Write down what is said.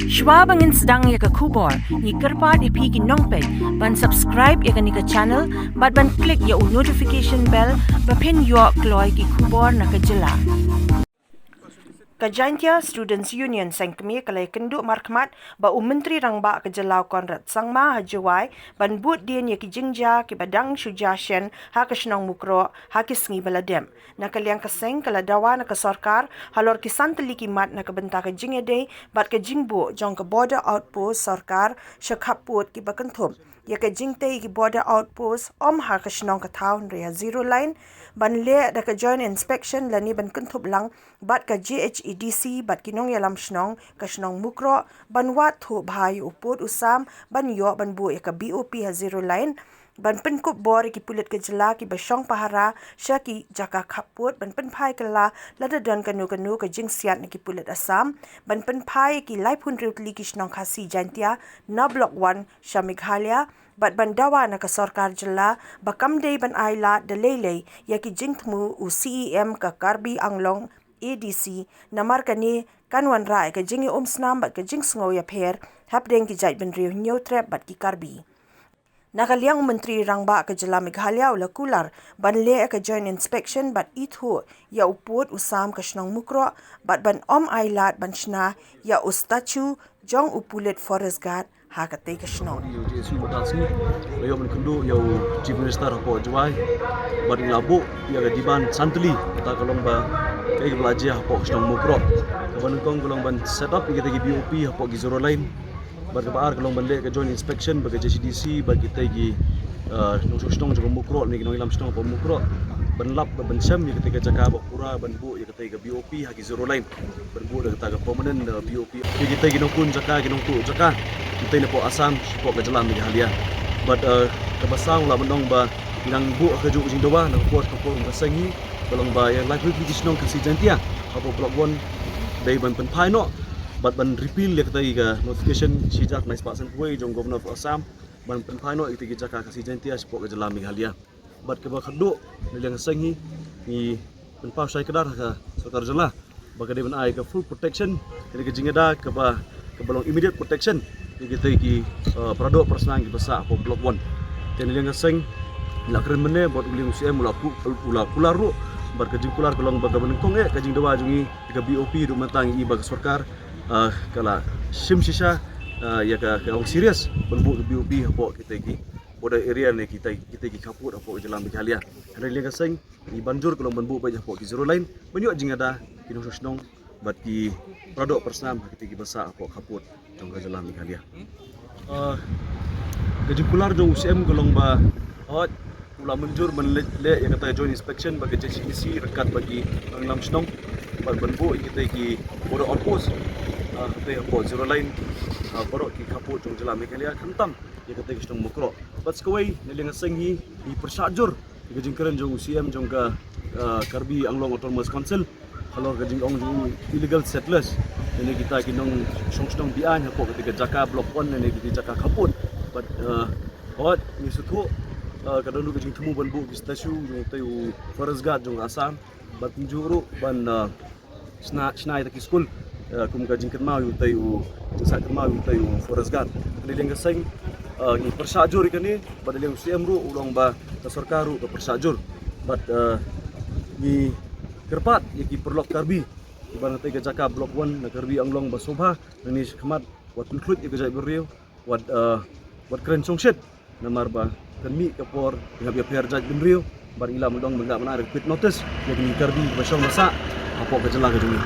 Shwa bangin sedang ya ke kubor, ni kerpa di pigi nongpek, ban subscribe ya ke ni ke channel, ban klik ya notification bell, bapen yo kloy ki kubor na ke jylla. Khasi Jaintia Students Union seng kmie iakynduh markhmat ba Myntri Rangbah ke jylla Conrad Sangma Jowai ban buddien ya ki jingja ki badang sujashen ha ke shnong Mukroh ha ki sngi baladem na ke liang ke seng ke dawa na ke sorkar halor ki tylli ki mat na ke bynta ke jingiadei bat ke jingbuh Jong ke Border Outpost sorkar shakaput ki bakenthum ya ke jingtei ki Border Outpost ha ke shnong ke town ria zero line ban le da ke joint inspection lani ban kentup lang bat ke ADC bat kinong yalam shnong ke shnong Mukroh ban wat thu bhai uput usam ban yo ban bu ya ke BOP ha zero line ban penkup bor ki Pulit ke jylla ki basong pahara syaki jaka kaput ban penpai ke la ladadan kanu ke jingsiat ki Pulit Assam ban penpai ki laipun riutli ki shnong Khasi Jaintia na block 1 sya Meghalaya bat ban dawa na ke sorkar jylla bakamdei ban Ailad dalele ya ki jingtmu u CEM ke Karbi Anglong ADC namar kani kanwan rai ke jingi snam bat ke jing sngo ya pher hapdeng ki jait ben riu new trap bat ki Karbi Nakaliang Myntri Rangbah ke jylla Meghalaya ula Kular ban le ke joint inspection bat ithu ya uput usam ke shnong Mukroh bat ban Ailad ban Shna ya ustachu Jong Pulit forest guard ha ke te ke shnong yo iakynduh yo chief minister hapo Jowai bat nglabu ya ke diban santli ta kolong ba kai belajar hapo shnong Mukroh kaban kong kolong ban set up kita gi BOP hapo gi zero line bat ke baar kolong ban le ke joint inspection bagi JCDC bagi kita gi shnong jong Mukroh ni nong ilam shnong hapo Mukroh ban lap ban sem ya ketika jaka ba pura ban bu ya ketika BOP ha gi zero line ban bu da ketika permanent BOP kita gi nong kun jaka gi nong tu jaka kita ni po asam po ke jylla Meghalaya but kebasang la menong ba nang bu ke ju jingdawa nang kuat ke por sengi belong ba yang live di shnong Khasi Jaintia apo block 1 dai ban penpai no but ban repeal ya ketika notification sijak nice person way jong governor of Assam ban penpai no ketika jaka Khasi Jaintia po ke jylla Meghalaya but ke ba khadu liang sengi ni penpa sai kedar ka sorkar jylla baga de ban ai ke full protection ke jingiadei ke ba ke belong immediate protection kita ki produk personal ki besar po block 1 ten liang seng la keren mene bot uling UCM ula kular ru bar ke jing kular kolong baga benengkong ke jingdawa jungi ke BOP du matang i baga sorkar kala sim sisa ya ke orang serius benbu BOP hapo kita ki border area ne kita ki kaput hapo jylla Meghalaya ada liang seng i banjur kolong benbu ba hapo ki zero line banyak jingada ki shnong bat ki produk personal kita ki besar hapo kaput jong jylla Meghalaya ke Kular jong UCM golong ba hot ula menjur menle ya kata joint inspection bagi JCDC rekat bagi lam shnong ban benbu kita ki Border Outpost kita hapo zero line borok ki kaput jong jylla Meghalaya kentam ya kata ki shnong Mukroh bat skawai neling sengi di persajur ke jingkeren jong UCM jong ka Karbi Anglong Autonomous Council kalau ke jing illegal settlers ini kita kinong shnong bian hapo ketika jaka block 1 ini kita jaka kaput but hot ni sutu kadang ke jing temu ban bu stasiun jong tayu forest guard jong Assam bat njuru ban Shna ita ki school kum ka jing kemau yu tayu sa kemau yu tayu forest guard ni leng seng ni persajur ikani bat leng UCM ru ulong ba sorkar ru ke persajur bat ni kerpat yaki perlok Karbi ibang tay ke jaka block 1 na Karbi Anglong basobha ni khmat wat include ke jai beriu wat keren songset namar ba kami kapor ngabi per jai beriu bar ila mendong menggak mana repeat notice yakni Karbi basong masa apa ke jylla ke jungi